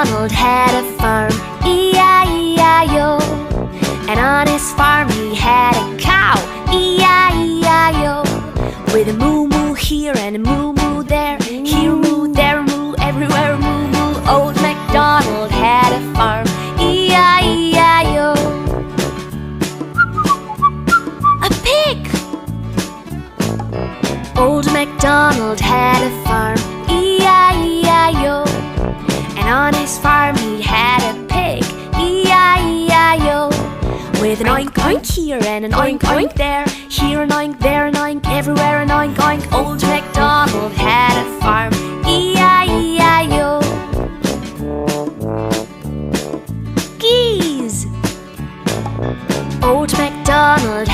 MacDonald had a farm, E-I-E-I-O. And on his farm he had a cow, E-I-E-I-O. With a moo-moo here and a moo-moo there, here moo, there moo, everywhere moo-moo. Old MacDonald had a farm, E-I-E-I-O. A pig! Old MacDonald had a farm, E-I-E-I-O. And on his farm he had a pig, E-I-E-I-O. With an oink oink here and an oink oink there, here an oink, there an oink, everywhere an oink oink. Old MacDonald had a farm, E-I-E-I-O. Geese! Old MacDonald